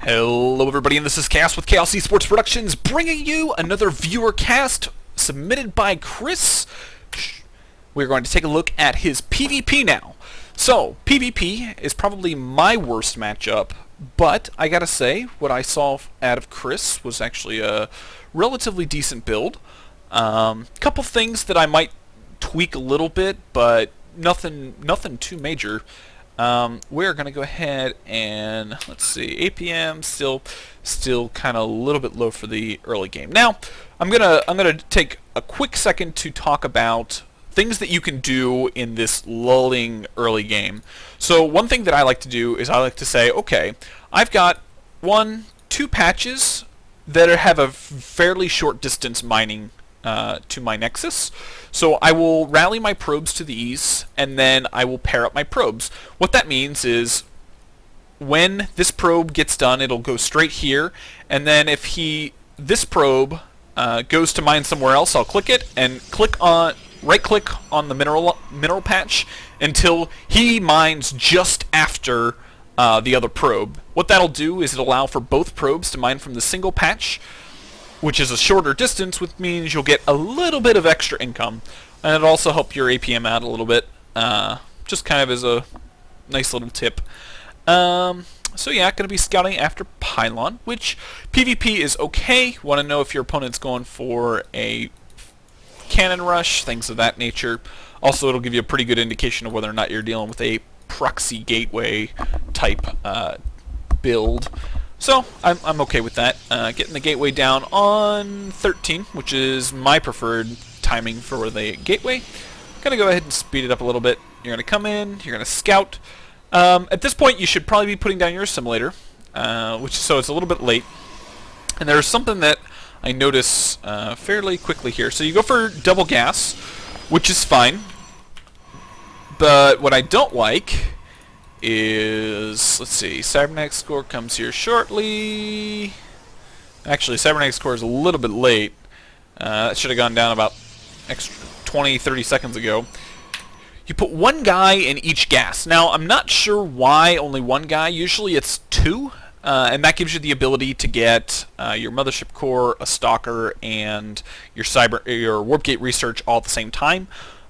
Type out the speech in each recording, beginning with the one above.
Hello everybody, and this is Chaos with Chaos Esports Productions, bringing you another viewer cast submitted by Cris. We're going to take a look at his PvP now. So, PvP is probably my worst matchup, but I gotta say, what I saw out of Cris was actually a relatively decent build. Couple things that I might tweak a little bit, but nothing too major. We're gonna go ahead and let's see. APM still kind of a little bit low for the early game. Now, I'm gonna take a quick second to talk about things that you can do in this lulling early game. So one thing that I like to do is I like to say, okay, I've got 2 patches that have a fairly short distance mining to my nexus. So I will rally my probes to these, and then I will pair up my probes. What that means is when this probe gets done, it'll go straight here, and then if this probe goes to mine somewhere else, I'll click it and right click on the mineral patch until he mines just after the other probe. What that'll do is it'll allow for both probes to mine from the single patch, which is a shorter distance, which means you'll get a little bit of extra income. And it'll also help your APM out a little bit, just kind of as a nice little tip. So yeah, going to be scouting after Pylon, which PvP is okay. Want to know if your opponent's going for a cannon rush, things of that nature. Also, it'll give you a pretty good indication of whether or not you're dealing with a proxy gateway type build. So, I'm okay with that. Getting the gateway down on 13, which is my preferred timing for the gateway. Gonna go ahead and speed it up a little bit. You're gonna come in, you're gonna scout. At this point, you should probably be putting down your assimilator, so it's a little bit late. And there's something that I notice fairly quickly here. So you go for double gas, which is fine. But what I don't like is, let's see, cybernetic score comes here shortly. Actually, cybernetic score is a little bit late. That should have gone down about extra 20-30 seconds ago. You put 1 guy in each gas. Now, I'm not sure why only 1 guy. Usually it's 2, and that gives you the ability to get your mothership core, a stalker, and your warp gate research all at the same time.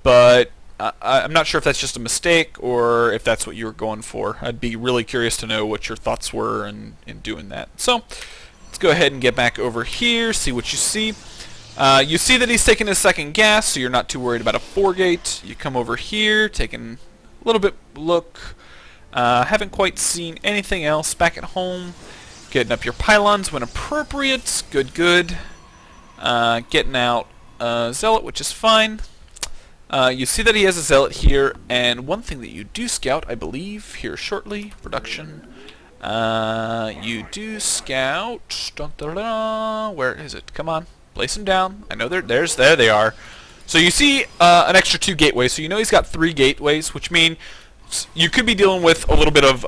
But I'm not sure if that's just a mistake or if that's what you were going for. I'd be really curious to know what your thoughts were in doing that. So let's go ahead and get back over here, see what you see. You see that he's taking his second gas, so you're not too worried about a 4-gate. You come over here, taking a little bit look. Haven't quite seen anything else. Back at home, getting up your pylons when appropriate. Good. Getting out Zealot, which is fine. You see that he has a Zealot here, and one thing that you do scout, I believe, here shortly, production. You do scout. Dun, dun, dun, where is it? Come on, place him down. I know there they are. So you see an extra 2 gateways, so you know he's got 3 gateways, which mean you could be dealing with a little bit of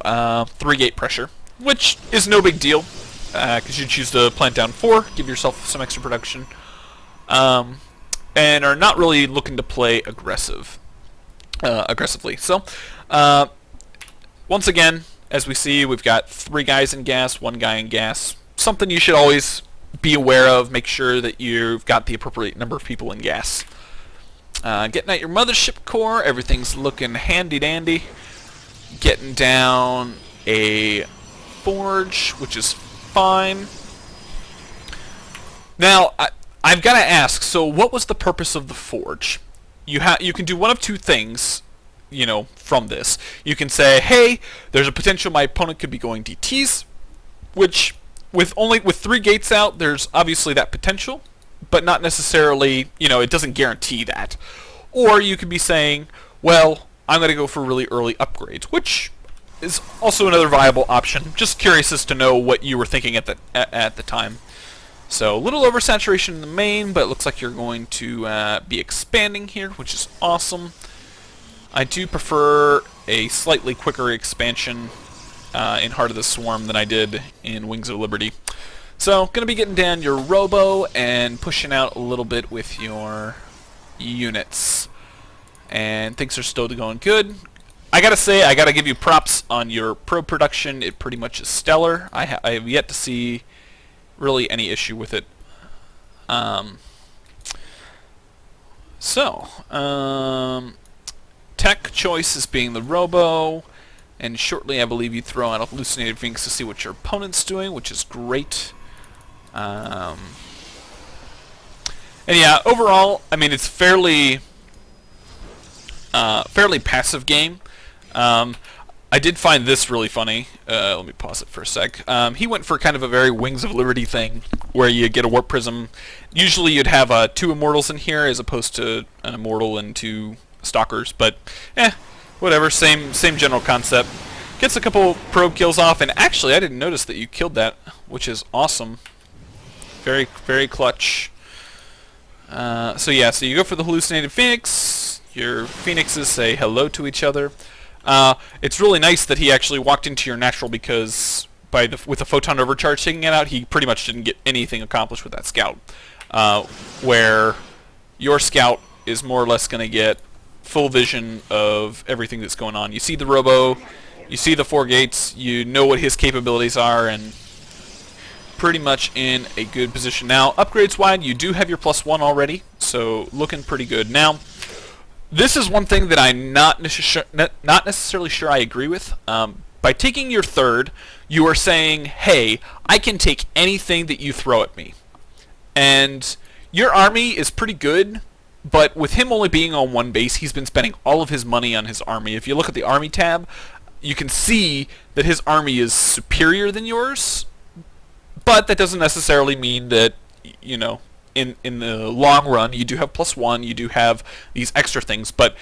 3-gate pressure, which is no big deal, because you choose to plant down 4, give yourself some extra production. And are not really looking to play aggressively. So, once again, as we see, we've got 3 guys in gas, 1 guy in gas. Something you should always be aware of. Make sure that you've got the appropriate number of people in gas. Getting at your mothership core, everything's looking handy-dandy. Getting down a forge, which is fine. Now, I've got to ask, so what was the purpose of the forge? You can do one of 2 things, from this. You can say, hey, there's a potential my opponent could be going DTs, which with 3 gates out, there's obviously that potential, but not necessarily, it doesn't guarantee that. Or you could be saying, well, I'm going to go for really early upgrades, which is also another viable option. Just curious as to know what you were thinking at the time. So a little oversaturation in the main, but it looks like you're going to be expanding here, which is awesome. I do prefer a slightly quicker expansion in Heart of the Swarm than I did in Wings of Liberty. So going to be getting down your Robo and pushing out a little bit with your units. And things are still going good. I gotta say, I gotta give you props on your probe production. It pretty much is stellar. I have yet to see really any issue with it. Tech choice is being the Robo, and shortly I believe you throw out a hallucinated Phoenix to see what your opponent's doing, which is great. And yeah, overall, I mean, it's fairly passive game. I did find this really funny. Let me pause it for a sec. He went for kind of a very Wings of Liberty thing, where you get a Warp Prism. Usually you'd have 2 Immortals in here, as opposed to an Immortal and 2 Stalkers, but whatever, same general concept. Gets a couple probe kills off, and actually I didn't notice that you killed that, which is awesome. Very, very clutch. So yeah, so you go for the hallucinated Phoenix. Your Phoenixes say hello to each other. It's really nice that he actually walked into your natural, because with the photon overcharge taking it out, he pretty much didn't get anything accomplished with that scout. Where your scout is more or less going to get full vision of everything that's going on. You see the Robo, you see the 4 gates, you know what his capabilities are, and pretty much in a good position. Now, upgrades wide, you do have your +1 already, so looking pretty good. Now, this is one thing that I'm not necessarily sure I agree with. By taking your 3rd, you are saying, hey, I can take anything that you throw at me. And your army is pretty good, but with him only being on 1 base, he's been spending all of his money on his army. If you look at the army tab, you can see that his army is superior than yours, but that doesn't necessarily mean that, you know, in the long run, you do have +1, you do have these extra things, but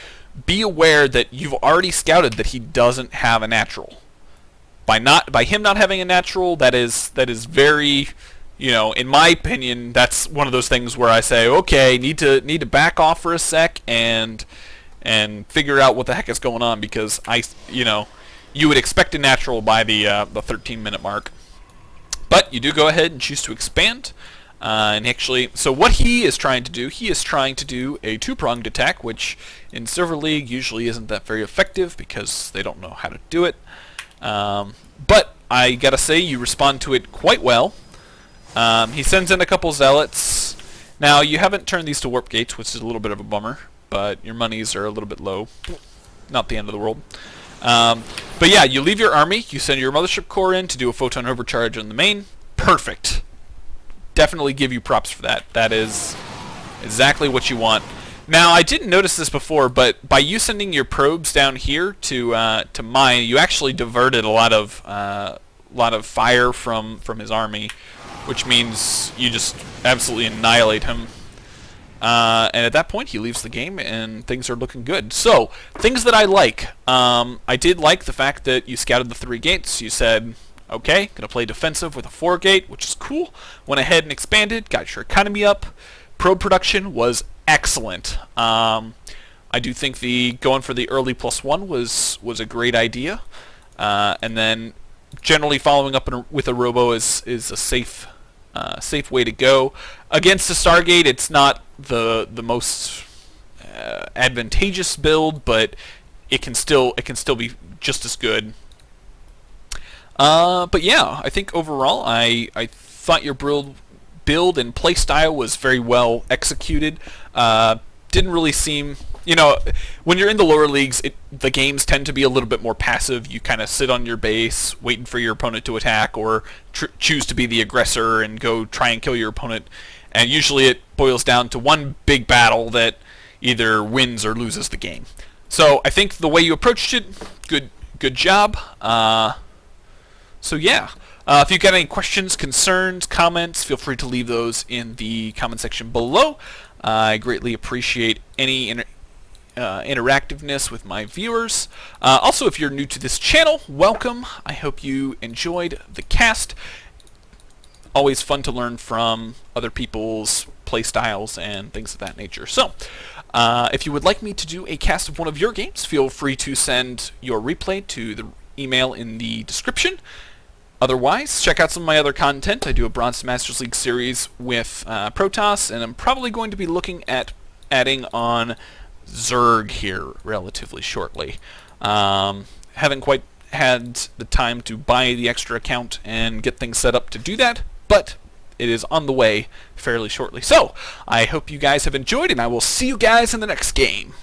be aware that you've already scouted that he doesn't have a natural. By him not having a natural, that is very, you know, in my opinion, that's one of those things where I say, okay, need to back off for a sec and figure out what the heck is going on, because you would expect a natural by the 13-minute mark. But you do go ahead and choose to expand. And actually, so what he is trying to do a 2-pronged attack, which in Silver League usually isn't that very effective because they don't know how to do it. But I gotta say, you respond to it quite well. He sends in a couple Zealots. Now, you haven't turned these to Warp Gates, which is a little bit of a bummer, but your monies are a little bit low. Not the end of the world. But yeah, you leave your army, you send your Mothership Core in to do a Photon Overcharge on the main. Perfect. Definitely give you props for that. That is exactly what you want. Now, I didn't notice this before, but by you sending your probes down here to mine, you actually diverted a lot of fire from his army, which means you just absolutely annihilate him. And at that point, he leaves the game, and things are looking good. So, things that I like. I did like the fact that you scouted the 3 gates. You said, okay, gonna play defensive with a 4 gate, which is cool. Went ahead and expanded, got your economy up. Probe production was excellent. I do think going for the early +1 was a great idea. And then generally following up with a Robo is a safe way to go. Against a Stargate, it's not the most advantageous build, but it can still be just as good. But yeah, I think overall I thought your build and playstyle was very well executed. Didn't really seem, when you're in the lower leagues, the games tend to be a little bit more passive. You kind of sit on your base, waiting for your opponent to attack, or choose to be the aggressor and go try and kill your opponent. And usually it boils down to one big battle that either wins or loses the game. So I think the way you approached it, good job. So yeah, if you've got any questions, concerns, comments, feel free to leave those in the comment section below. I greatly appreciate any interactiveness with my viewers. Also, if you're new to this channel, welcome. I hope you enjoyed the cast. Always fun to learn from other people's playstyles and things of that nature. So, if you would like me to do a cast of one of your games, feel free to send your replay to the email in the description. Otherwise, check out some of my other content. I do a Bronze to Masters League series with Protoss, and I'm probably going to be looking at adding on Zerg here relatively shortly. Haven't quite had the time to buy the extra account and get things set up to do that, but it is on the way fairly shortly. So, I hope you guys have enjoyed, and I will see you guys in the next game.